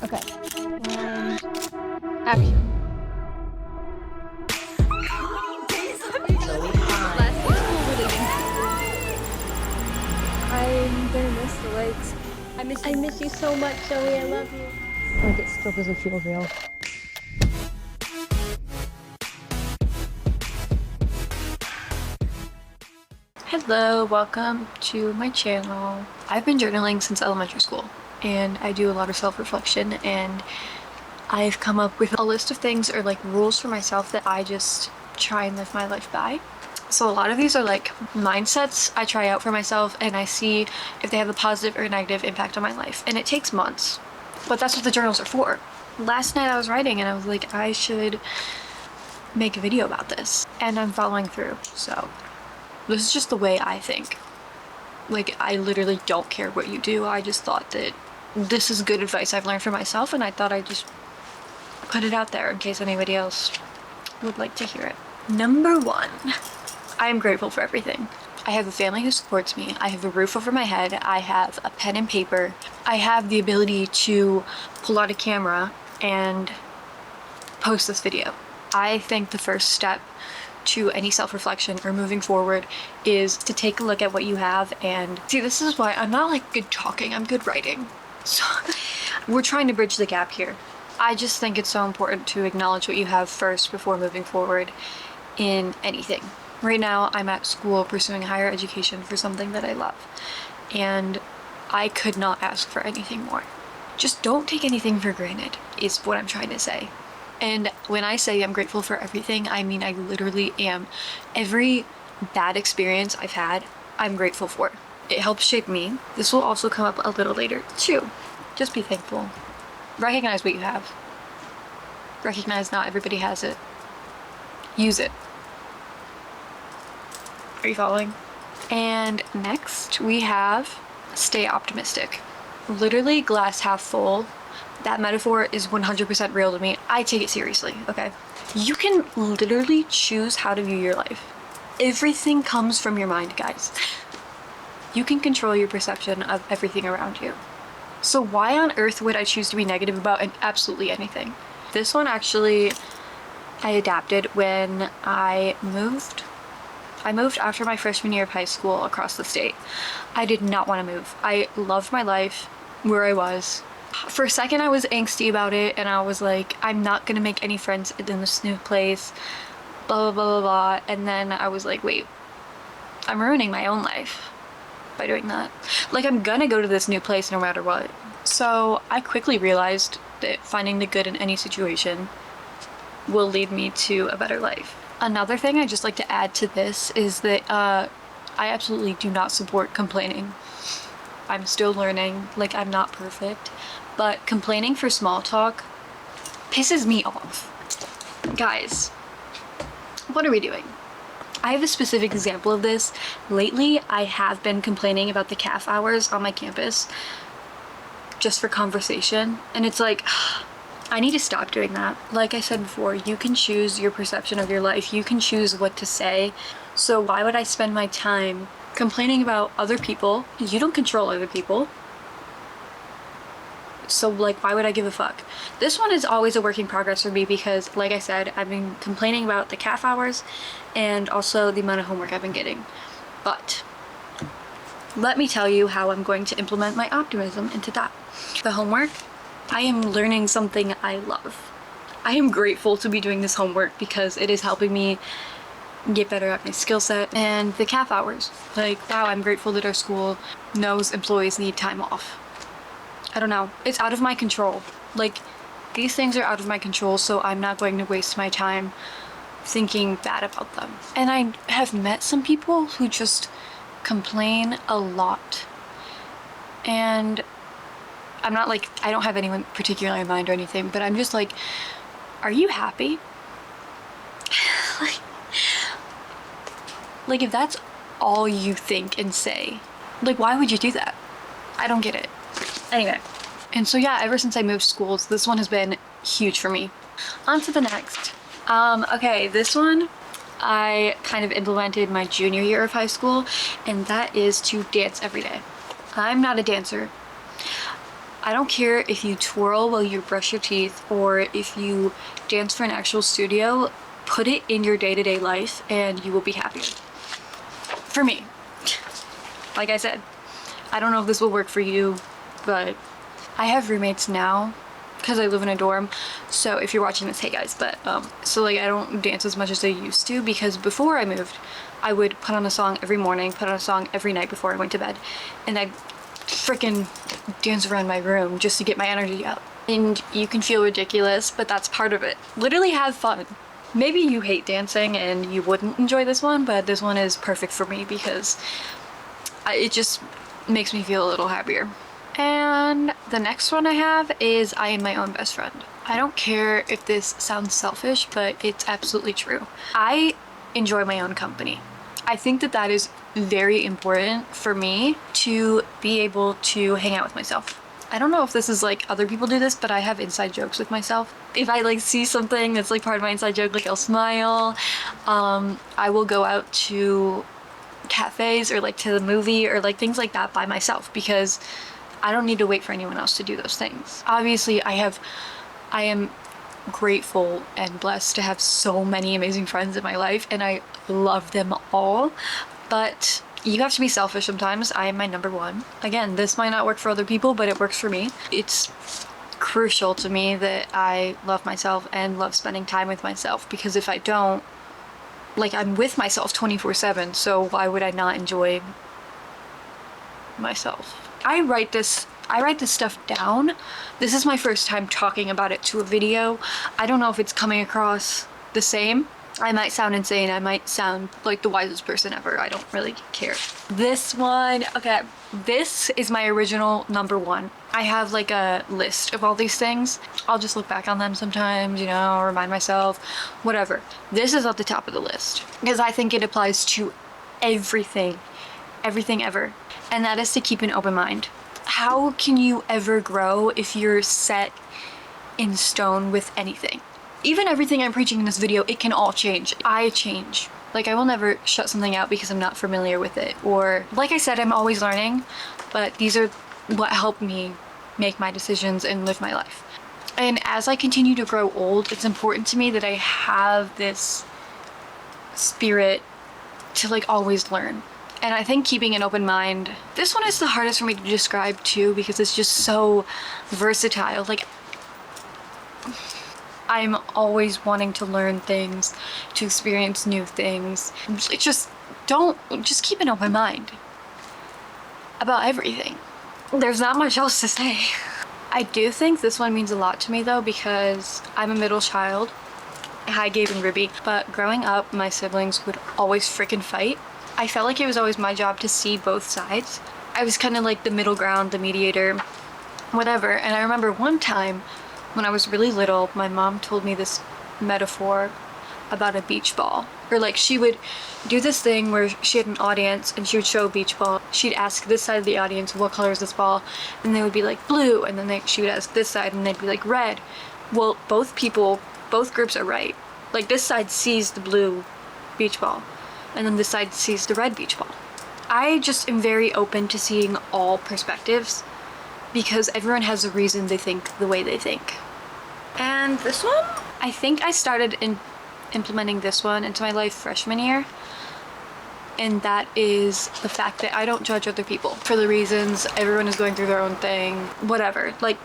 Okay. And action. I'm gonna miss the lights. I miss you so much, Zoe. I love you. Like, it still doesn't feel real. Hello, welcome to my channel. I've been journaling since elementary school and I do a lot of self-reflection, and I've come up with a list of things or like rules for myself that I just try and live my life by. So a lot of these are like mindsets I try out for myself and I see if they have a positive or negative impact on my life, and it takes months, but that's what the journals are for. Last night I was writing and I was like, I should make a video about this, and I'm following through. So this is just the way I think. Like, I literally don't care what you do. I just thought that this is good advice I've learned for myself, and I thought I'd just put it out there in case anybody else would like to hear it. Number 1, I am grateful for everything. I have a family who supports me. I have a roof over my head. I have a pen and paper. I have the ability to pull out a camera and post this video. I think the first step to any self-reflection or moving forward is to take a look at what you have. And see, this is why I'm not like good talking, I'm good writing. So we're trying to bridge the gap here. I just think it's so important to acknowledge what you have first before moving forward in anything. Right now I'm at school pursuing higher education for something that I love, and I could not ask for anything more. Just don't take anything for granted is what I'm trying to say. And when I say I'm grateful for everything, I mean I literally am. Every bad experience I've had, I'm grateful for. It helps shape me. This will also come up a little later too. Just be thankful. Recognize what you have. Recognize not everybody has it. Use it. Are you following? And next we have stay optimistic. Literally glass half full. That metaphor is 100% real to me. I take it seriously, okay? You can literally choose how to view your life. Everything comes from your mind, guys. You can control your perception of everything around you. So why on earth would I choose to be negative about absolutely anything? This one actually, I adapted when I moved. I moved after my freshman year of high school across the state. I did not want to move. I loved my life where I was. For a second I was angsty about it and I was like, I'm not gonna make any friends in this new place, blah blah blah blah blah. And then I was like, wait, I'm ruining my own life by doing that. Like, I'm gonna go to this new place no matter what. So I quickly realized that finding the good in any situation will lead me to a better life. Another thing I'd just like to add to this is that I absolutely do not support complaining. I'm still learning, like, I'm not perfect, but complaining for small talk pisses me off. Guys, what are we doing? I have a specific example of this. Lately, I have been complaining about the calf hours on my campus just for conversation, and it's like, I need to stop doing that. Like I said before, you can choose your perception of your life. You can choose what to say. So why would I spend my time complaining about other people? You don't control other people. So like, why would I give a fuck? This one is always a work in progress for me because, like I said, I've been complaining about the calf hours and also the amount of homework I've been getting. But let me tell you how I'm going to implement my optimism into that. The homework, I am learning something I love. I am grateful to be doing this homework because it is helping me get better at my skill set. And the calf hours, like, wow, I'm grateful that our school knows employees need time off. I don't know, it's out of my control. Like, these things are out of my control, so I'm not going to waste my time thinking bad about them. And I have met some people who just complain a lot, and I'm not like, I don't have anyone particularly in mind or anything, but I'm just like, are you happy? Like, if that's all you think and say, like, why would you do that? I don't get it. Anyway, and so yeah, ever since I moved schools, this one has been huge for me. On to the next. Okay, this one I kind of implemented my junior year of high school, and that is to dance every day. I'm not a dancer. I don't care if you twirl while you brush your teeth or if you dance for an actual studio, put it in your day-to-day life and you will be happier. For me, like I said, I don't know if this will work for you, but I have roommates now because I live in a dorm. So if you're watching this, hey guys, but so like I don't dance as much as I used to, because before I moved, I would put on a song every morning, put on a song every night before I went to bed, and I'd freaking dance around my room just to get my energy up. And you can feel ridiculous, but that's part of it. Literally have fun. Maybe you hate dancing and you wouldn't enjoy this one, but this one is perfect for me because it just makes me feel a little happier. And the next one I have is I am my own best friend. I don't care if this sounds selfish, but it's absolutely true. I enjoy my own company. I think that that is very important for me to be able to hang out with myself. I don't know if this is like other people do this, but I have inside jokes with myself. If I like see something that's like part of my inside joke, like I'll smile. I will go out to cafes or like to the movie or like things like that by myself because I don't need to wait for anyone else to do those things. Obviously, I am grateful and blessed to have so many amazing friends in my life and I love them all, but you have to be selfish sometimes. I am my number one. Again, this might not work for other people, but it works for me. It's crucial to me that I love myself and love spending time with myself, because if I don't, like, I'm with myself 24/7, so why would I not enjoy myself? I write this stuff down. This is my first time talking about it to a video. I don't know if it's coming across the same. I might sound insane. I might sound like the wisest person ever. I don't really care. This one, okay, this is my original number one. I have like a list of all these things. I'll just look back on them sometimes, you know, remind myself, whatever. This is at the top of the list because I think it applies to everything ever. And that is to keep an open mind. How can you ever grow if you're set in stone with anything? Even everything I'm preaching in this video, it can all change. I change. Like, I will never shut something out because I'm not familiar with it. Or, like I said, I'm always learning, but these are what help me make my decisions and live my life. And as I continue to grow old, it's important to me that I have this spirit to like always learn. And I think keeping an open mind, this one is the hardest for me to describe too, because it's just so versatile. Like, I'm always wanting to learn things, to experience new things. Just keep an open mind about everything. There's not much else to say. I do think this one means a lot to me though, because I'm a middle child. Hi, Gabe and Ruby. But growing up, my siblings would always freaking fight. I felt like it was always my job to see both sides. I was kind of like the middle ground, the mediator, whatever. And I remember one time when I was really little, my mom told me this metaphor about a beach ball. Or like she would do this thing where she had an audience and she would show a beach ball. She'd ask this side of the audience, what color is this ball? And they would be like blue. And then she would ask this side and they'd be like red. Well, both groups are right. Like this side sees the blue beach ball and then this side sees the red beach ball. I just am very open to seeing all perspectives because everyone has a reason they think the way they think. And this one, I think I started implementing this one into my life freshman year. And that is the fact that I don't judge other people for the reasons everyone is going through their own thing, whatever. Like,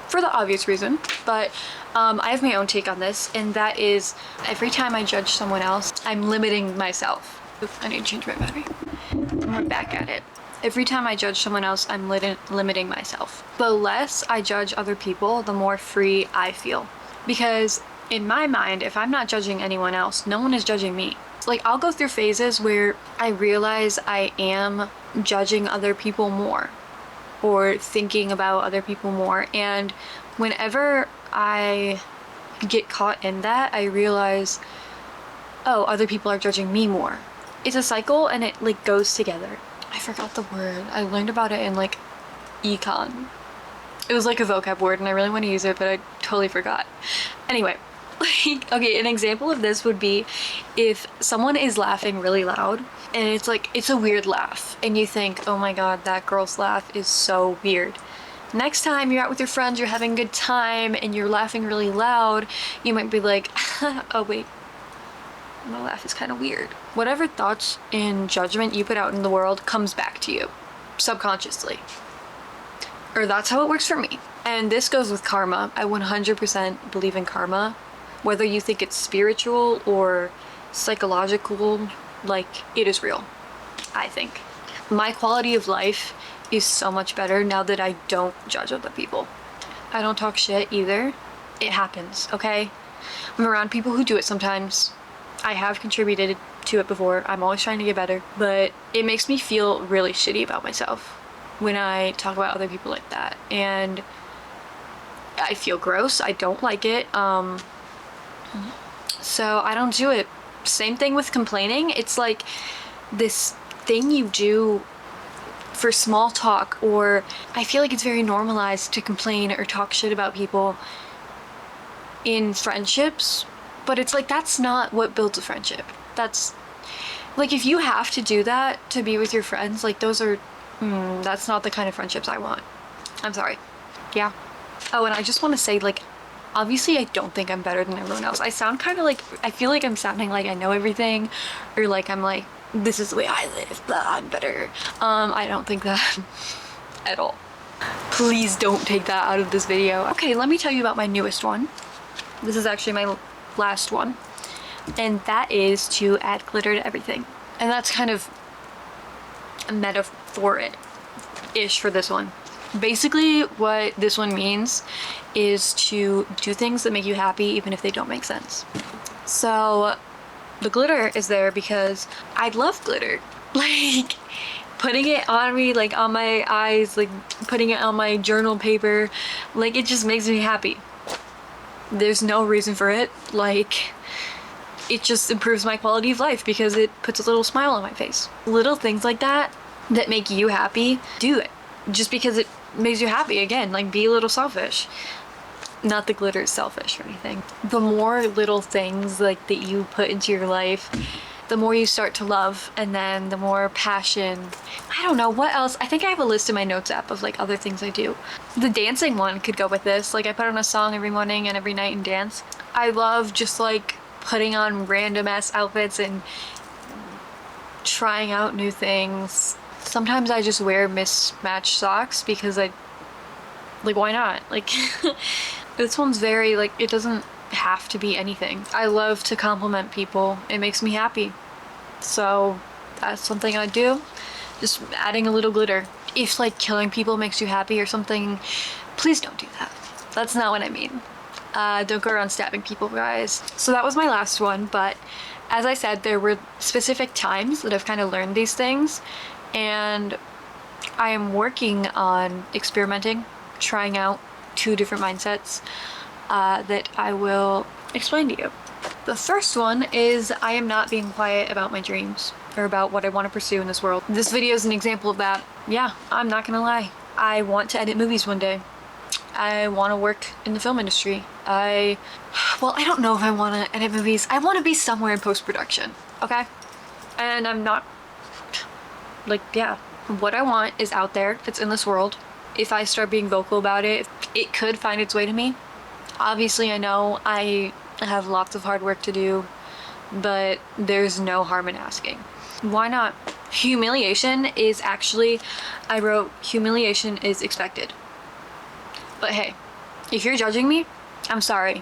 for the obvious reason, but I have my own take on this, and that is every time I judge someone else, I'm limiting myself. Oops, I need to change my battery. And we're back at it. Every time I judge someone else, I'm limiting myself. The less I judge other people, the more free I feel. Because in my mind, if I'm not judging anyone else, no one is judging me. Like, I'll go through phases where I realize I am judging other people more or thinking about other people more, and whenever I get caught in that, I realize, oh, other people are judging me more. It's a cycle and it like goes together. I forgot the word. I learned about it in like econ. It was like a vocab word and I really want to use it, but I totally forgot. Anyway, like, okay, an example of this would be if someone is laughing really loud and it's like, it's a weird laugh and you think, oh my god, that girl's laugh is so weird. Next time you're out with your friends, you're having a good time, and you're laughing really loud, you might be like, oh wait, my laugh is kind of weird. Whatever thoughts and judgment you put out in the world comes back to you, subconsciously. Or that's how it works for me. And this goes with karma. I 100% believe in karma. Whether you think it's spiritual or psychological, like, it is real, I think. My quality of life is so much better now that I don't judge other people. I don't talk shit either. It happens, okay? I'm around people who do it sometimes. I have contributed to it before. I'm always trying to get better, but it makes me feel really shitty about myself when I talk about other people like that, and I feel gross. I don't like it. So I don't do it. Same thing with complaining. It's like this thing you do for small talk, or I feel like it's very normalized to complain or talk shit about people in friendships, but it's like that's not what builds a friendship. That's like, if you have to do that to be with your friends, like those are that's not the kind of friendships I want. I'm sorry. Yeah. Oh, and I just want to say, like, obviously I don't think I'm better than everyone else. I sound kind of like, I feel like I'm sounding like I know everything, or like I'm like, this is the way I live, blah, I'm better. I don't think that at all. Please don't take that out of this video. Okay, let me tell you about my newest one. This is actually my last one, and that is to add glitter to everything. And that's kind of a metaphor-ish for this one. Basically, what this one means is to do things that make you happy even if they don't make sense. So the glitter is there because I love glitter. Like, putting it on me, like on my eyes, like putting it on my journal paper, like it just makes me happy. There's no reason for it. Like, it just improves my quality of life because it puts a little smile on my face. Little things like that that make you happy, do it. Just because it makes you happy. Again, like, be a little selfish. Not that glitter is selfish or anything. The more little things like that you put into your life, the more you start to love, and then the more passion. I don't know what else. I think I have a list in my notes app of like other things I do. The dancing one could go with this. Like, I put on a song every morning and every night and dance. I love just like putting on random ass outfits and trying out new things. Sometimes I just wear mismatched socks because I, like, why not? Like, this one's very, like, it doesn't have to be anything. I love to compliment people. It makes me happy. So that's something I do. Just adding a little glitter. If, like, killing people makes you happy or something, please don't do that. That's not what I mean. Don't go around stabbing people, guys. So that was my last one, but as I said, there were specific times that I've kind of learned these things, and I am working on experimenting, trying out 2 different mindsets that I will explain to you. The first one is I am not being quiet about my dreams or about what I want to pursue in this world. This video is an example of that. Yeah, I'm not gonna lie. I want to edit movies one day. I want to work in the film industry. Well, I don't know if I want to edit movies. I want to be somewhere in post-production, okay? And I'm not, like, yeah. What I want is out there. It's in this world. If I start being vocal about it, it could find its way to me. Obviously, I know I have lots of hard work to do, but there's no harm in asking. Why not? Humiliation is actually, I wrote, humiliation is expected. But hey, if you're judging me, I'm sorry.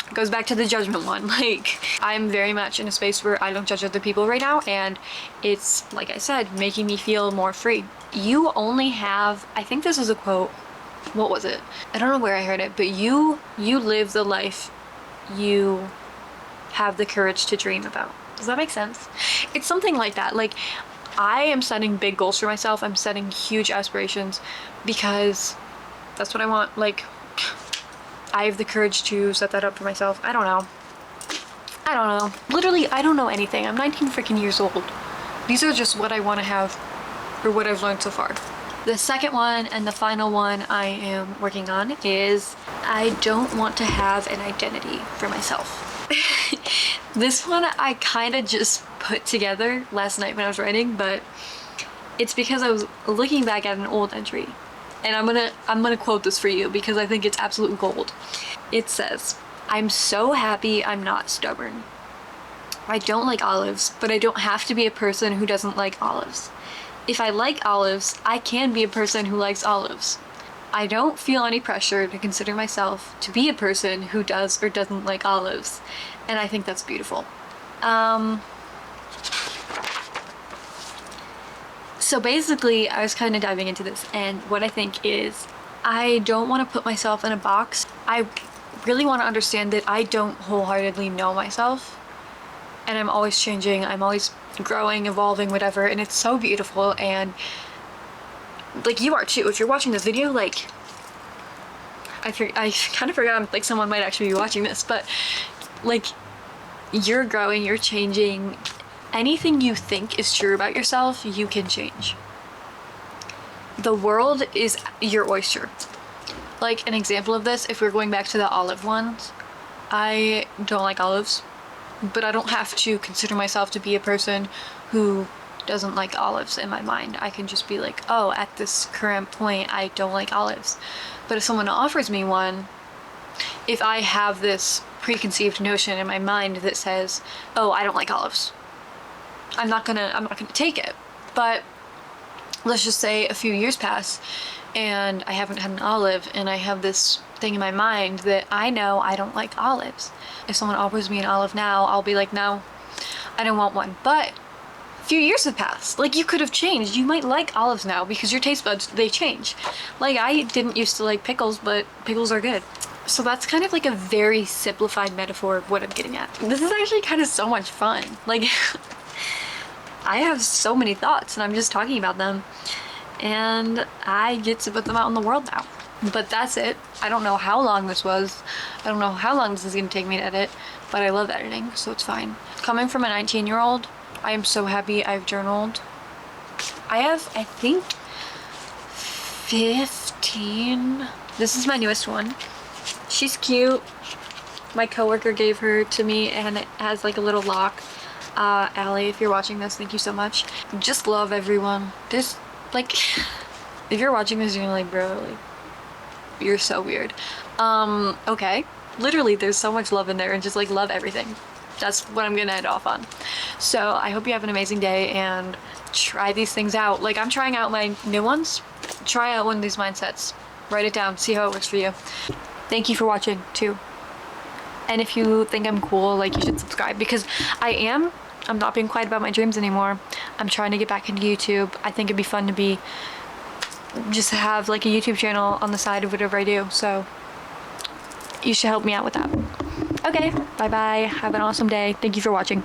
It goes back to the judgment one. Like, I'm very much in a space where I don't judge other people right now, and it's, like I said, making me feel more free. You only have, I think this is a quote, what was it? I don't know where I heard it, but you live the life you have the courage to dream about. Does that make sense? It's something like that. Like, I am setting big goals for myself. I'm setting huge aspirations because that's what I want. Like, I have the courage to set that up for myself. I don't know. Literally, I don't know anything. I'm 19 freaking years old. These are just what I want to have, or what I've learned so far. The second one and the final one I am working on is I don't want to have an identity for myself. This one I kind of just put together last night when I was writing, but it's because I was looking back at an old entry And I'm gonna quote this for you because I think it's absolute gold. It says, "I'm so happy I'm not stubborn. I don't like olives, but I don't have to be a person who doesn't like olives. If I like olives, I can be a person who likes olives. I don't feel any pressure to consider myself to be a person who does or doesn't like olives." And I think that's beautiful. So basically, I was kind of diving into this, and what I think is, I don't want to put myself in a box. I really want to understand that I don't wholeheartedly know myself, and I'm always changing, I'm always growing, evolving, whatever, and it's so beautiful. And like, you are too. If you're watching this video, like, I kind of forgot, like, someone might actually be watching this, but like, you're growing, you're changing. Anything you think is true about yourself, you can change. The world is your oyster. Like, an example of this, if we're going back to the olive ones, I don't like olives, but I don't have to consider myself to be a person who doesn't like olives in my mind. I can just be like, oh, at this current point, I don't like olives. But if someone offers me one, if I have this preconceived notion in my mind that says, oh, I don't like olives, I'm not gonna take it. But let's just say a few years pass and I haven't had an olive, and I have this thing in my mind that I know I don't like olives. If someone offers me an olive now, I'll be like, no, I don't want one. But a few years have passed. Like, you could have changed. You might like olives now because your taste buds, they change. Like, I didn't used to like pickles, but pickles are good. So that's kind of like a very simplified metaphor of what I'm getting at. This is actually kind of so much fun. Like, I have so many thoughts and I'm just talking about them, and I get to put them out in the world now. But that's it. I don't know how long this was. I don't know how long this is gonna take me to edit, but I love editing, so it's fine. Coming from a 19-year-old, I am so happy I've journaled. I have, I think, 15. This is my newest one. She's cute. My coworker gave her to me, and it has like a little lock. Allie, if you're watching this, thank you so much. Just love everyone. This, like, if you're watching this, you're like, bro, like, you're so weird. Okay. Literally, there's so much love in there, and just like love everything. That's what I'm gonna end off on. So I hope you have an amazing day and try these things out. Like, I'm trying out my new ones. Try out one of these mindsets. Write it down. See how it works for you. Thank you for watching too. And if you think I'm cool, like, you should subscribe, because I'm not being quiet about my dreams anymore. I'm trying to get back into YouTube. I think it'd be fun to just have like a YouTube channel on the side of whatever I do. So you should help me out with that. Okay, bye bye. Have an awesome day. Thank you for watching.